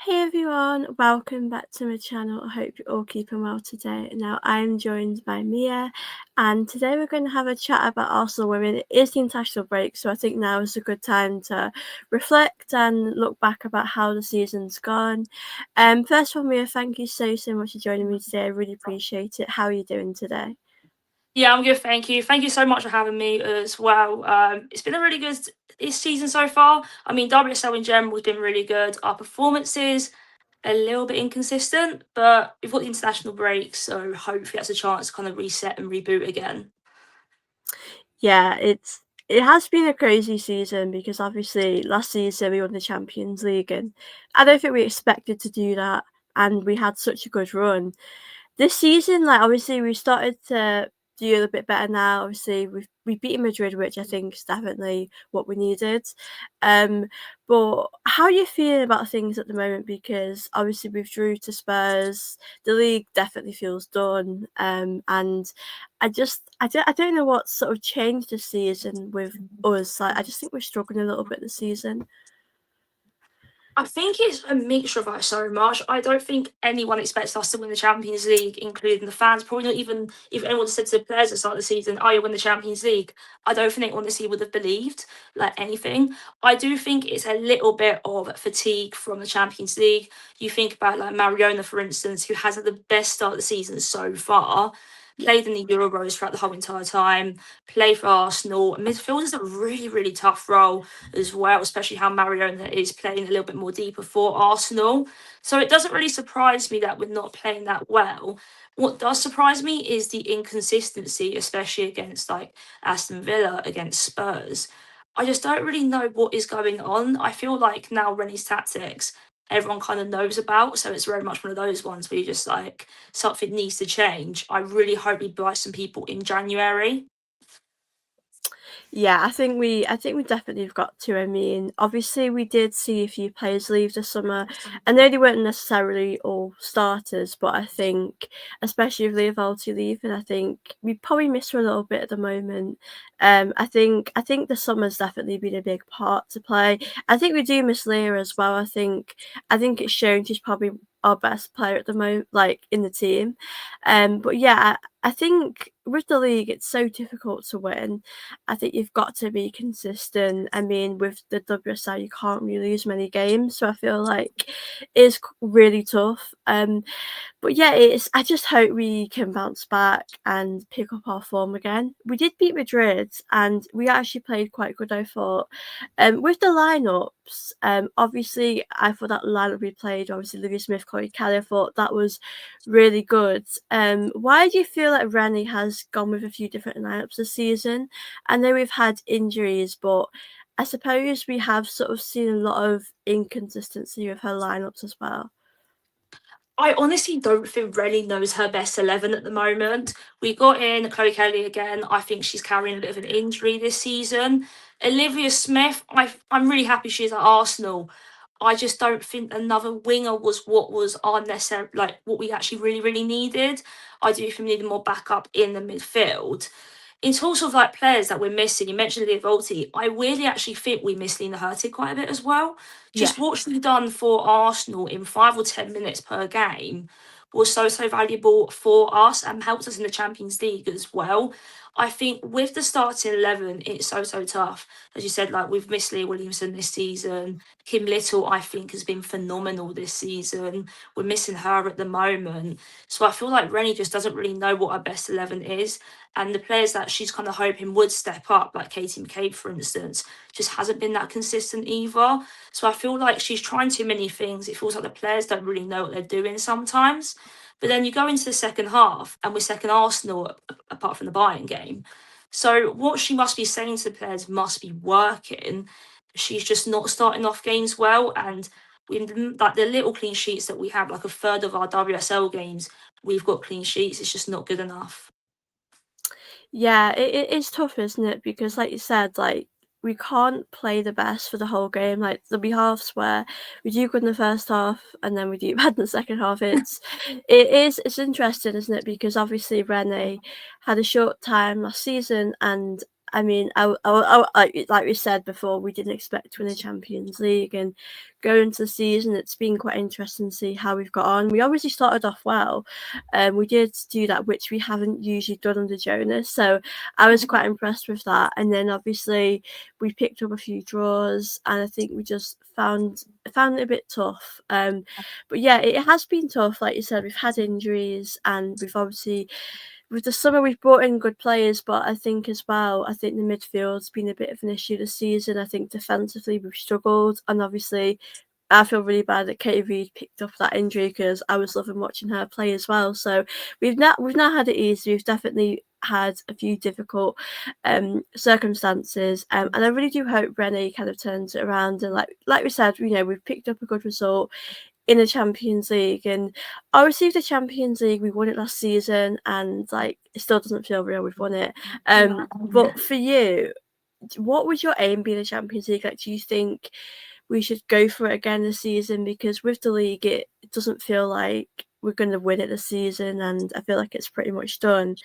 Hey everyone, welcome back to my channel. I hope you're all keeping well today. Now I'm joined by Mia, and today we're going to have a chat about Arsenal women. It is the international break, so I think now is a good time to reflect and look back about how the season's gone. First of all, Mia, thank you so much for joining me today. I really appreciate it. How are you doing today? Yeah, I'm good, thank you. Thank you so much for having me as well. It's been a really good this season so far. I mean, WSL in general has been really good. Our performances a little bit inconsistent, but we've got the international break, so hopefully that's a chance to kind of reset and reboot again. Yeah, it has been a crazy season because obviously last season we won the Champions League, and I don't think we expected to do that, and we had such a good run. This season, like obviously we started to do a little bit better now. Obviously we've beaten Madrid, which I think is definitely what we needed. Um, but how are you feeling about things at the moment? Because obviously we've drew to Spurs, the league definitely feels done. And I don't know what sort of changed this season with us. Like I just think we're struggling a little bit this season. I think it's a mixture of like so much. I don't think anyone expects us to win the Champions League, including the fans. Probably not even if anyone said to the players at the start of the season, "Oh, you win the Champions League." I don't think anyone this year would have believed like anything. I do think it's a little bit of fatigue from the Champions League. You think about like Mariona, for instance, who has had the best start of the season so far. Played in the Euros throughout the whole entire time. Played for Arsenal. Midfield is a really tough role as well, especially how Mariona is playing a little bit more deeper for Arsenal. So it doesn't really surprise me that we're not playing that well. What does surprise me is the inconsistency, especially against like Aston Villa, against Spurs. I just don't really know what is going on. I feel like now Renee's tactics, everyone kind of knows about. So it's very much one of those ones where you just like something needs to change. I really hope we buy some people in January. Yeah, I think we definitely have got to. I mean, obviously we did see a few players leave this summer. I know they weren't necessarily all starters, but I think especially with Leovaldi leaving, I think we probably miss her a little bit at the moment. I think the summer's definitely been a big part to play. I think we do miss Leah as well. I think it's shown she's probably our best player at the moment, like in the team. But yeah, I think with the league it's so difficult to win. I think you've got to be consistent. I mean, with the WSL, you can't really lose many games, so I feel like it's really tough. But yeah, it's. I just hope we can bounce back and pick up our form again. We did beat Madrid, and we actually played quite good. I thought. With the lineups, obviously, I thought that lineup we played, obviously Olivia Smith, Chloe Kelly, I thought that was really good. Why do you feel like Rennie has gone with a few different lineups this season? I know we've had injuries, but I suppose we have sort of seen a lot of inconsistency with her lineups as well. I honestly don't think Rennie knows her best 11 at the moment. We got in Chloe Kelly again. I think she's carrying a bit of an injury this season. Olivia Smith, I'm really happy she's at Arsenal. I just don't think another winger was what was our necessary, like what we actually really needed. I do think we needed more backup in the midfield. In terms of like players that we're missing, you mentioned Leah Volti. I really actually think we miss Lena Hurtig quite a bit as well. Yeah. Just what she's done for Arsenal in 5 or 10 minutes per game was so valuable for us and helped us in the Champions League as well. I think with the starting 11, it's so tough. As you said, like we've missed Leah Williamson this season. Kim Little, I think, has been phenomenal this season. We're missing her at the moment. So I feel like Rennie just doesn't really know what our best 11 is. And the players that she's kind of hoping would step up, like Katie McCabe, for instance, just hasn't been that consistent either. So I feel like she's trying too many things. It feels like the players don't really know what they're doing sometimes. But then you go into the second half and we're second Arsenal apart from the Bayern game. So what she must be saying to the players must be working. She's just not starting off games well. And we like the little clean sheets that we have, like a third of our WSL games, we've got clean sheets. It's just not good enough. Yeah, it is tough, isn't it? Because like you said, like we can't play the best for the whole game. Like there'll be halves where we do good in the first half and then we do bad in the second half. It's interesting, isn't it? Because obviously Renee had a short time last season, and I mean, like we said before, we didn't expect to win the Champions League, and going into the season, it's been quite interesting to see how we've got on. We obviously started off well, we did do that, which we haven't usually done under Jonas, so I was quite impressed with that. And then obviously we picked up a few draws, and I think we just found it a bit tough. But yeah, it has been tough. Like you said, we've had injuries, and we've obviously with the summer we've brought in good players, but I think as well, I think the midfield's been a bit of an issue this season. I think defensively we've struggled, and obviously I feel really bad that Katie Reid picked up that injury because I was loving watching her play as well. So we've not had it easy. We've definitely had a few difficult circumstances, and I really do hope Renee kind of turns it around. And like we said, we've picked up a good result in the Champions League, and obviously the Champions League we won it last season, and like it still doesn't feel real we've won it. But for you, what would your aim be in the Champions League? Like, do you think we should go for it again this season? Because with the league, it doesn't feel like we're going to win it this season, and I feel like it's pretty much done.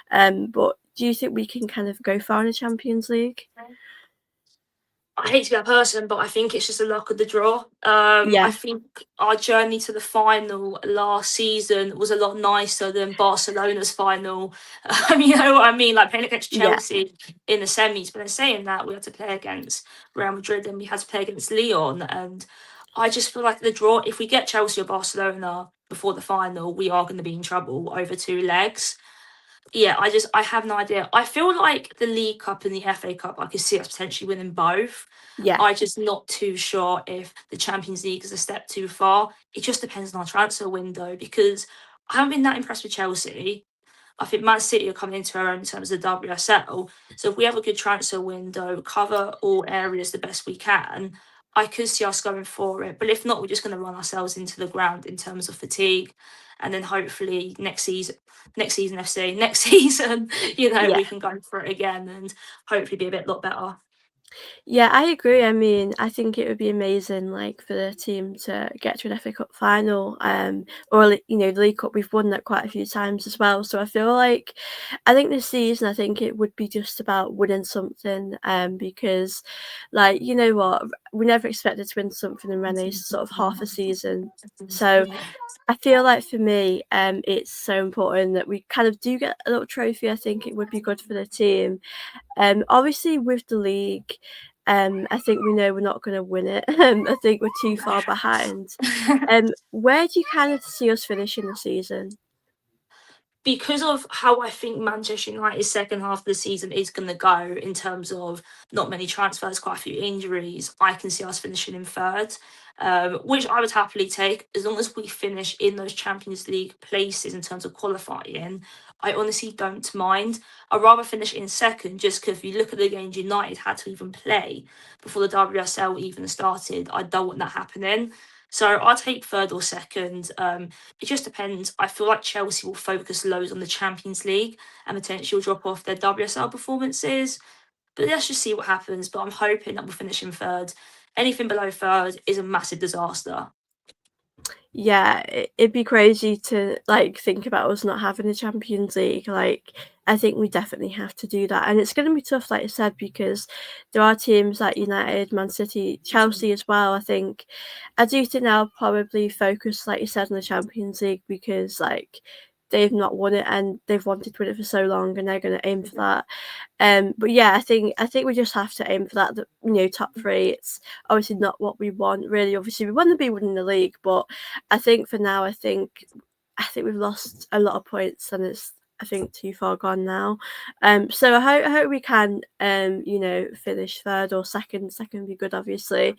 But do you think we can kind of go far in the Champions League? I hate to be that person, but I think it's just the luck of the draw. I Yeah, think our journey to the final last season was a lot nicer than Barcelona's final. You know what I mean? Like playing against yeah, Chelsea in the semis, but then saying that we had to play against Real Madrid and we had to play against Leon. And I just feel like the draw, if we get Chelsea or Barcelona before the final, we are going to be in trouble over two legs. Yeah, I have no idea. I feel like the League Cup and the FA Cup, I could see us potentially winning both. yeah, I just not too sure if the Champions League is a step too far. It just depends on our transfer window because I haven't been that impressed with Chelsea. I think Man City are coming into our own in terms of the WSL. So if we have a good transfer window, cover all areas the best we can, I could see us going for it. But if not, we're just going to run ourselves into the ground in terms of fatigue. And then hopefully next season, yeah. we can go for it again and hopefully be a lot better. Yeah, I agree. I mean, I think it would be amazing, like for the team to get to an FA Cup final, or the League Cup. We've won that quite a few times as well. So I think this season, I think it would be just about winning something, because, like what, we never expected to win something in Renee's sort of half a season. So Yeah. I feel like for me, it's so important that we kind of do get a little trophy. I think it would be good for the team. Obviously with the league, I think we know we're not going to win it. I think we're too far behind. Where do you kind of see us finishing the season? Because of how I think Manchester United's second half of the season is going to go in terms of not many transfers, quite a few injuries, I can see us finishing in third, which I would happily take as long as we finish in those Champions League places in terms of qualifying. I honestly don't mind. I'd rather finish in second just because if you look at the games United had to even play before the WSL even started, I don't want that happening. So I'll take third or second. It just depends. I feel like Chelsea will focus loads on the Champions League and potentially will drop off their WSL performances. But let's just see what happens. But I'm hoping that we'll finish in third. Anything below third is a massive disaster. Yeah, it'd be crazy to like think about us not having the Champions League. Like, I think we definitely have to do that, and it's going to be tough, like I said, because there are teams like United, Man City, Chelsea as well. I do think they'll probably focus, like you said, on the Champions League because like they've not won it and they've wanted to win it for so long, and they're going to aim for that. But yeah, I think we just have to aim for that. Top three. It's obviously not what we want, really. Obviously, we want to be winning the league, but I think for now, I think we've lost a lot of points, and it's I think too far gone now. So I hope we can finish third or second. Second would be good, obviously.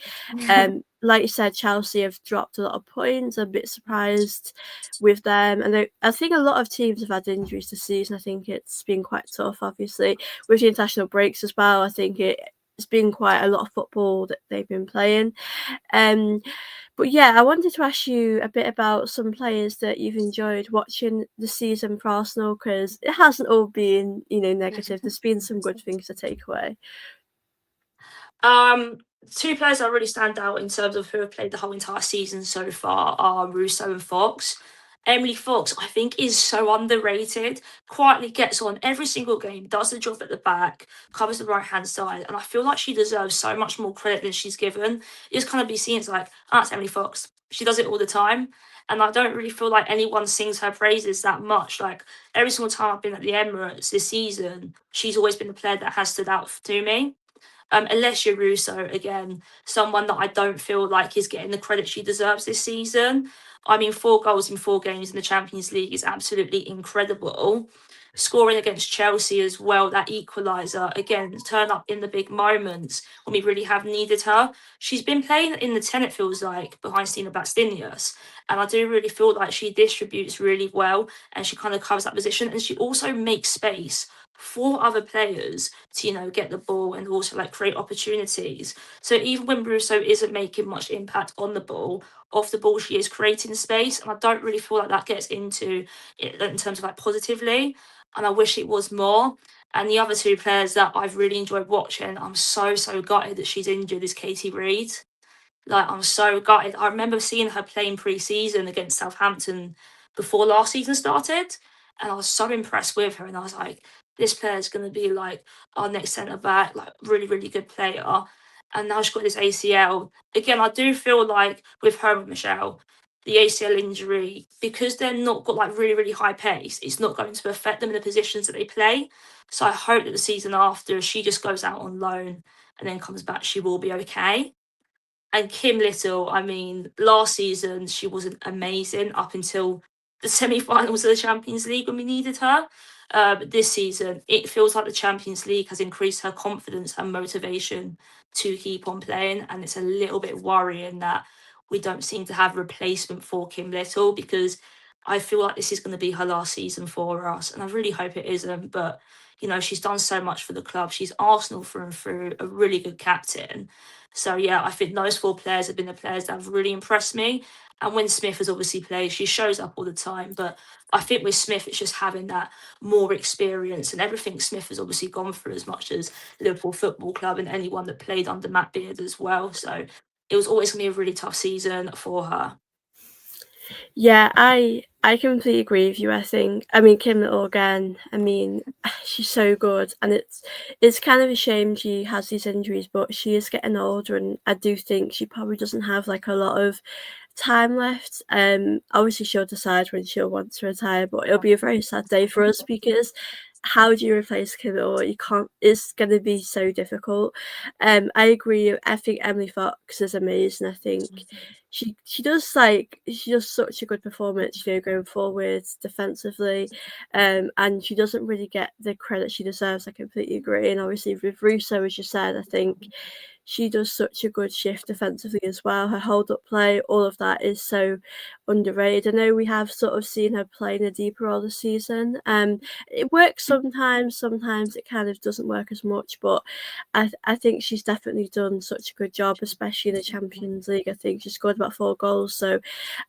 Like you said, Chelsea have dropped a lot of points. I'm a bit surprised with them, and I think a lot of teams have had injuries this season. I think it's been quite tough, obviously, with the international breaks as well. I think it's been quite a lot of football that they've been playing. Um, but yeah, I wanted to ask you a bit about some players that you've enjoyed watching the season for Arsenal because it hasn't all been, negative. There's been some good things to take away. Um, Two players that really stand out in terms of who have played the whole entire season so far are Russo and Fox. Emily Fox, I think, is so underrated. Quietly gets on every single game, does the job at the back, covers the right hand side, and I feel like she deserves so much more credit than she's given. You just kind of be seen as like, oh, it's Emily Fox. She does it all the time. And I don't really feel like anyone sings her praises that much. Like every single time I've been at the Emirates this season, she's always been the player that has stood out to me. Alessia Russo, again, someone that I don't feel like is getting the credit she deserves this season. I mean, 4 goals in 4 games in the Champions League is absolutely incredible. Scoring against Chelsea as well, that equaliser, again, turn up in the big moments when we really have needed her. She's been playing in the 10, it feels like, behind Stina Bastinius. And I do really feel like she distributes really well and she kind of covers that position. And she also makes space for other players to, get the ball and also like create opportunities. So even when Russo isn't making much impact on the ball, off the ball she is creating space, and I don't really feel like that gets into it in terms of like positively. And I wish it was more. And the other two players that I've really enjoyed watching, I'm so gutted that she's injured, is Katie Reid. Like, I'm so gutted. I remember seeing her playing pre-season against Southampton before last season started, and I was so impressed with her. And I was like, this player is going to be like our next centre back, like really good player. And now she's got this ACL. Again, I do feel like with her and Michelle, the ACL injury, because they're not got like really high pace, it's not going to affect them in the positions that they play. So I hope that the season after, she just goes out on loan and then comes back, she will be okay. And Kim Little, I mean, last season she wasn't amazing up until the semi-finals of the Champions League when we needed her. But this season, it feels like the Champions League has increased her confidence and motivation to keep on playing, and it's a little bit worrying that we don't seem to have a replacement for Kim Little, because I feel like this is going to be her last season for us, and I really hope it isn't. But she's done so much for the club. She's Arsenal through and through, a really good captain. So yeah, I think those 4 players have been the players that have really impressed me. And when Smith has obviously played, she shows up all the time. But I think with Smith, it's just having that more experience and everything Smith has obviously gone through, as much as Liverpool Football Club and anyone that played under Matt Beard as well. So it was always going to be a really tough season for her. Yeah, I completely agree with you. I mean, Kim Little again. I mean, she's so good, and it's kind of a shame she has these injuries, but she is getting older, and I do think she probably doesn't have like a lot of time left. Obviously she'll decide when she'll want to retire, but it'll be a very sad day for us because how do you replace Kim Little? You can't. It's going to be so difficult. I agree. I think Emily Fox is amazing. I think she does such a good performance, going forward defensively, and she doesn't really get the credit she deserves. I completely agree. And obviously with Russo, as you said, I think she does such a good shift defensively as well. Her hold up play, all of that is so underrated. I know we have sort of seen her play in a deeper role this season. It works sometimes it kind of doesn't work as much, but I think she's definitely done such a good job, especially in the Champions League. I think she scored about 4 goals, so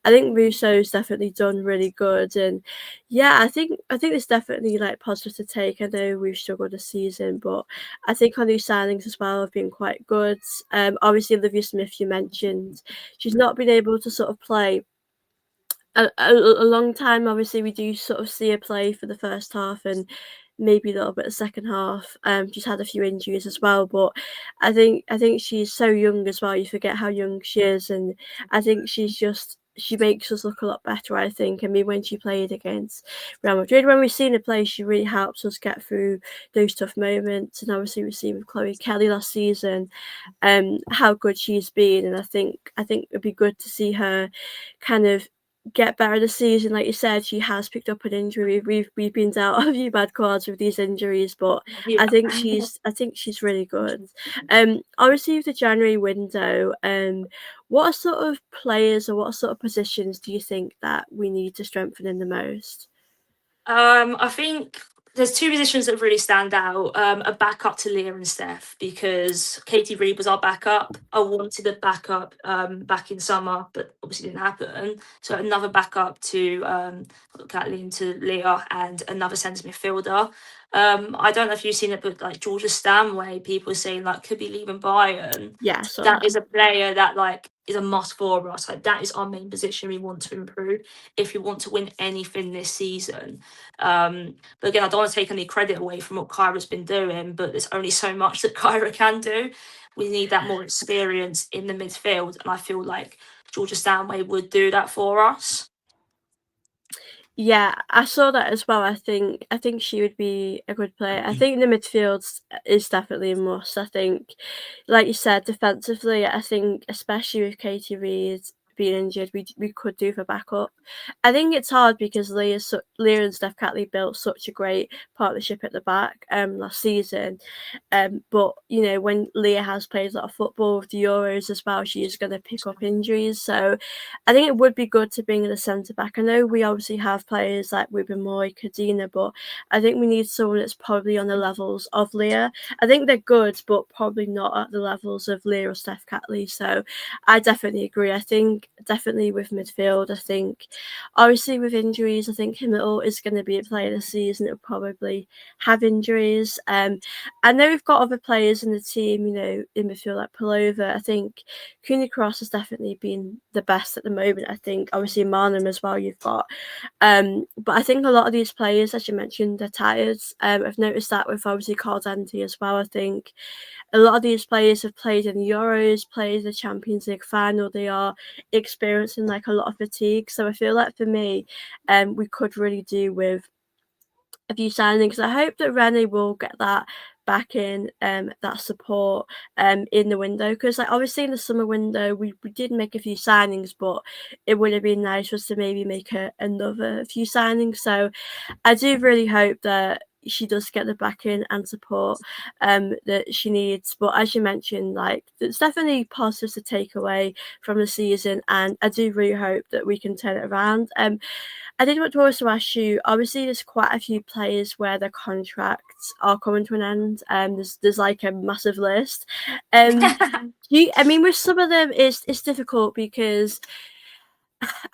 I think Russo's definitely done really good. And yeah, I think it's definitely like positive to take. I know we've struggled this season, but I think our new signings as well have been quite good. Obviously Olivia Smith, you mentioned, she's not been able to sort of play a long time. Obviously, we do sort of see her play for the first half and maybe a little bit of second half. She's had a few injuries as well, but I think she's so young as well. You forget how young she is, and I think she makes us look a lot better. I think. I mean, when she played against Real Madrid, when we've seen her play, she really helps us get through those tough moments. And obviously, we've seen with Chloe Kelly last season, how good she's been, and I think it'd be good to see her kind of get better this season. Like you said, she has picked up an injury. We've been dealt a few bad cards with these injuries, but Yeah. I think she's really good. Obviously with the January window, what sort of players or what sort of positions do you think that we need to strengthen in the most? I think there's 2 positions that really stand out. A backup to Leah and Steph, because Katie Reid was our backup. I wanted a backup back in summer, but obviously didn't happen. So another backup to Kathleen, to Leah, and another centre midfielder. I don't know if you've seen it, but like Georgia Stanway, people saying like could be leaving Bayern. Yeah, I saw That that. is a player that like is a must for us. Like that is our main position we want to improve if we want to win anything this season. But again, I don't want to take any credit away from what Kyra's been doing, but there's only so much that Kyra can do. We need that more experience in the midfield, and I feel like Georgia Stanway would do that for us. Yeah, I saw that as well. I think she would be a good player. I think the midfield is definitely a must. I think, like you said, defensively, I think especially with Katie Reid being injured, we could do for backup. I think it's hard because Leah and Steph Catley built such a great partnership at the back last season. But you know, when Leah has played a lot of football with the Euros as well, she is going to pick up injuries. So I think it would be good to bring in a centre back. I know we obviously have players like Ruben Moy, Kadina, but I think we need someone that's probably on the levels of Leah. I think they're good, but probably not at the levels of Leah or Steph Catley. So I definitely agree. I think definitely with midfield, I think obviously with injuries, I think Himmell is going to be a player this season. It'll probably have injuries. I know we've got other players in the team, you know, in midfield like Pullover. I think Cooney Cross has definitely been the best at the moment. I think obviously Marnham as well you've got. But I think a lot of these players, as you mentioned, are tired. I've noticed that with obviously Carl Dante as well. I think a lot of these players have played in the Euros, played the Champions League final. They are experiencing like a lot of fatigue. So I feel like for me, we could really do with a few signings. I hope that Rennie will get that back in that support in the window, because like obviously in the summer window we did make a few signings, but it would have been nice for us to maybe make another few signings. So I do really hope that she does get the backing and support that she needs. But as you mentioned, like there's definitely positives to take away from the season, and I do really hope that we can turn it around. I did want to also ask you, obviously there's quite a few players where their contracts are coming to an end. There's like a massive list. I mean, with some of them it's difficult because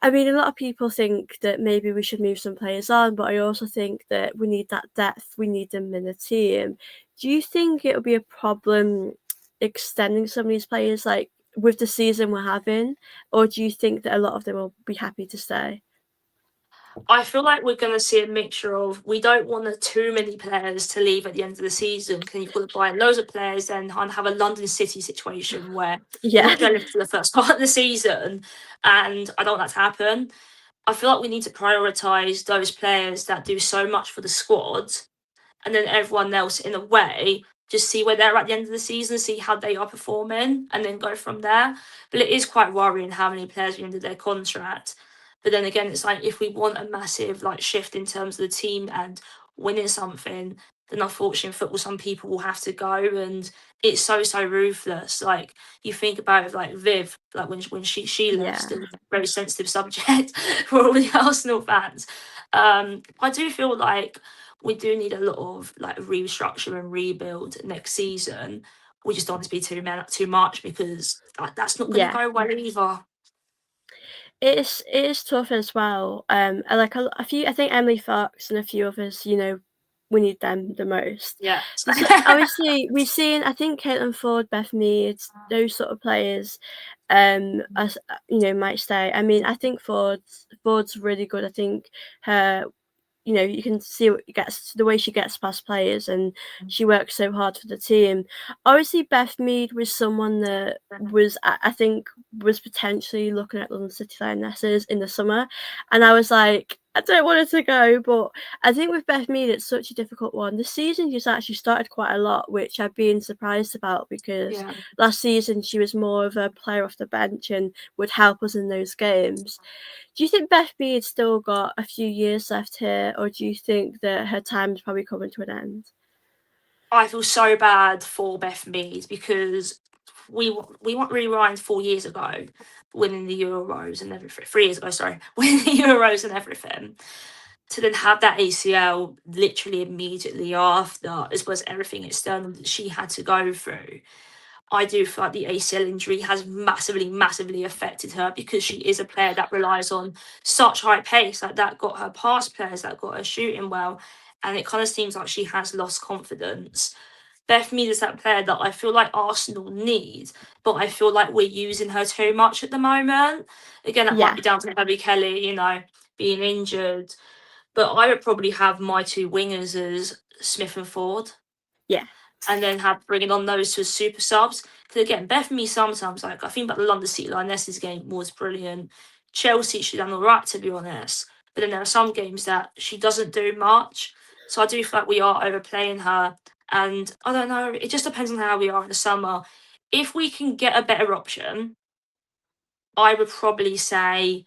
I mean, a lot of people think that maybe we should move some players on, but I also think that we need that depth. We need them in the team. Do you think it'll be a problem extending some of these players, like with the season we're having, or do you think that a lot of them will be happy to stay? I feel like we're going to see a mixture of we don't want too many players to leave at the end of the season because you've got to buy loads of players and have a London City situation where you're Yeah, not gelling for the first part of the season, and I don't want that to happen. I feel like we need to prioritise those players that do so much for the squad, and then everyone else in a way just see where they're at the end of the season, see how they are performing, and then go from there. But it is quite worrying how many players are ended their contract. But then again, it's like if we want a massive like shift in terms of the team and winning something, then unfortunately in football some people will have to go, and it's so ruthless. Like you think about it, like Viv, like when she left, yeah. still a very sensitive subject for all the Arsenal fans. I do feel like we do need a lot of like restructure and rebuild next season. We just don't want it to be too much because that's not going to Yeah, go well either. it is tough as well. I like a few. I think Emily Fox and a few others. You know, we need them the most. Yeah. There's obviously we've seen. I think Caitlin Ford, Beth Mead, those sort of players. As you know, might stay. I mean, I think Ford's really good. I think her, you know, you can see what gets the way she gets past players, and she works so hard for the team. Obviously, Beth Mead was someone that was, I think, was potentially looking at London City Lionesses in the summer, and I was like, I don't want her to go, but I think with Beth Mead, it's such a difficult one. The season she's actually started quite a lot, which I've been surprised about because Yeah. last season she was more of a player off the bench and would help us in those games. Do you think Beth Mead's still got a few years left here, or do you think that her time is probably coming to an end? I feel so bad for Beth Mead because we want rewind 4 years ago, winning the Euros and everything. 3 years ago, sorry, winning the Euros and everything. To then have that ACL literally immediately after, as well as everything external that she had to go through. I do feel like the ACL injury has massively affected her because she is a player that relies on such high pace. Like that got her past players, that got her shooting well. and it kind of seems like she has lost confidence. Beth Mead is that player that I feel like Arsenal need, but I feel like we're using her too much at the moment. Again, that might Yeah, be down to Abby Kelly, being injured. But I would probably have my two wingers as Smith and Ford, yeah, and then have bringing on those two as super subs. Because again, Beth Me sometimes, like I think about the London City Lionesses game was brilliant. Chelsea, she done all right, to be honest. But then there are some games that she doesn't do much. So I do feel like we are overplaying her. And I don't know, it just depends on how we are in the summer. If we can get a better option, I would probably say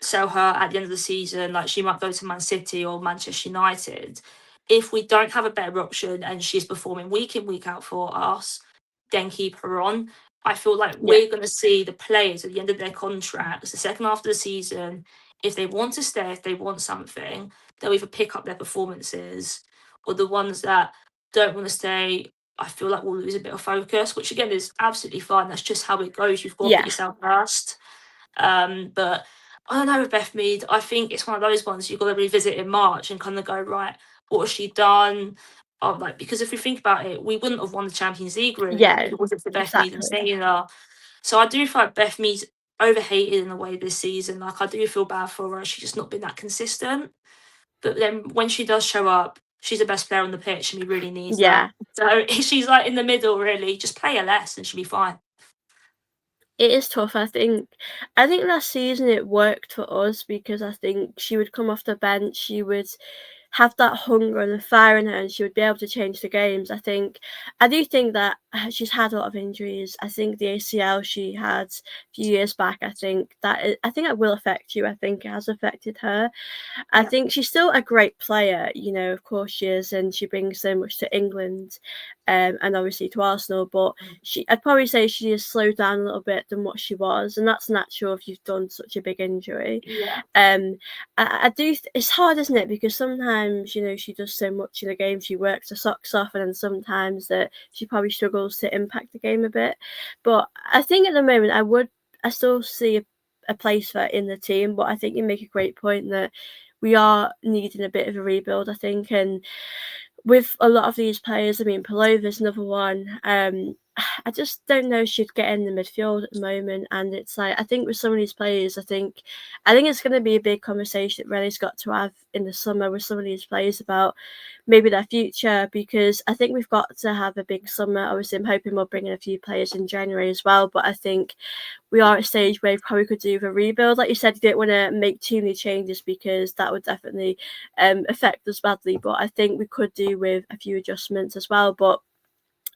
sell her at the end of the season. Like she might go to Man City or Manchester United. If we don't have a better option and she's performing week in, week out for us, then keep her on. I feel like yeah, we're going to see the players at the end of their contracts, the second half of the season, if they want to stay, if they want something, they'll either pick up their performances, or the ones that don't want to stay, I feel like we'll lose a bit of focus, which again is absolutely fine. That's just how it goes. You've got to put yeah, yourself first. But I don't know with Beth Mead. I think it's one of those ones you've got to revisit in March and kind of go, right, what has she done? Like, because if we think about it, we wouldn't have won the Champions League really yeah, if it wasn't for Beth Mead and exactly. Taylor. So I do feel like Beth Mead's overhated in a way this season. Like I do feel bad for her. She's just not been that consistent. But then when she does show up, she's the best player on the pitch and we really need that. Yeah. So she's like in the middle really. Just play her less and she'll be fine. It is tough. I think last season it worked for us because I think she would come off the bench, she would have that hunger and the fire in her, and she would be able to change the games. I do think that she's had a lot of injuries. I think the ACL she had a few years back, I think that will affect you. I think it has affected her. I Yeah. think she's still a great player, of course she is, and she brings so much to England, and obviously to Arsenal. But I'd probably say she has slowed down a little bit than what she was, and that's natural if you've done such a big injury. Yeah. Um, I do. It's hard, isn't it? Because sometimes she does so much in the game, she works her socks off, and then sometimes that she probably struggles to impact the game a bit. But I think at the moment, I still see a place for her in the team. But I think you make a great point that we are needing a bit of a rebuild, I think, and with a lot of these players, I mean, Palova's another one. I just don't know if she'd get in the midfield at the moment, and it's like I think with some of these players, I think it's going to be a big conversation that Renee's got to have in the summer with some of these players about maybe their future, because I think we've got to have a big summer. Obviously, I'm hoping we'll bring in a few players in January as well, but I think we are at a stage where we probably could do with a rebuild. Like you said, you don't want to make too many changes because that would definitely affect us badly. But I think we could do with a few adjustments as well. But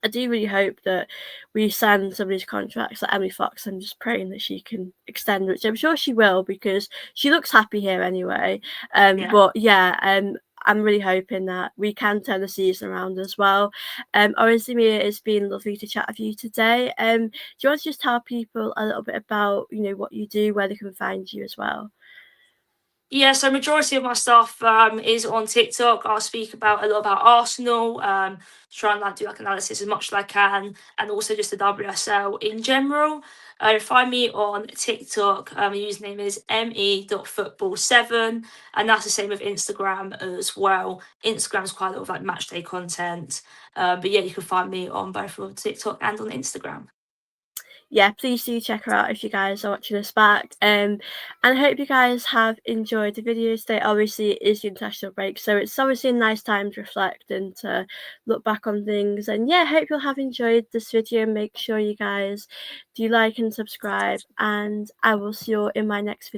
I do really hope that we sign some of these contracts. Like Emily Fox, I'm just praying that she can extend, which I'm sure she will because she looks happy here anyway. Yeah. But yeah, I'm really hoping that we can turn the season around as well. Honestly, Mia, it's been lovely to chat with you today. Do you want to just tell people a little bit about what you do, where they can find you as well? Yeah, so majority of my stuff is on TikTok. I'll speak about a lot about Arsenal, try and like do like analysis as much as I can, and also just the WSL in general. Find me on TikTok. The username is me.football7, and that's the same with Instagram as well. Instagram's quite a lot of like match day content. But yeah, you can find me on both on TikTok and on Instagram. Yeah, please do check her out if you guys are watching us back. And I hope you guys have enjoyed the video today. Obviously, it is the international break, so it's obviously a nice time to reflect and to look back on things. And yeah, I hope you'll have enjoyed this video. Make sure you guys do like and subscribe, and I will see you in my next video.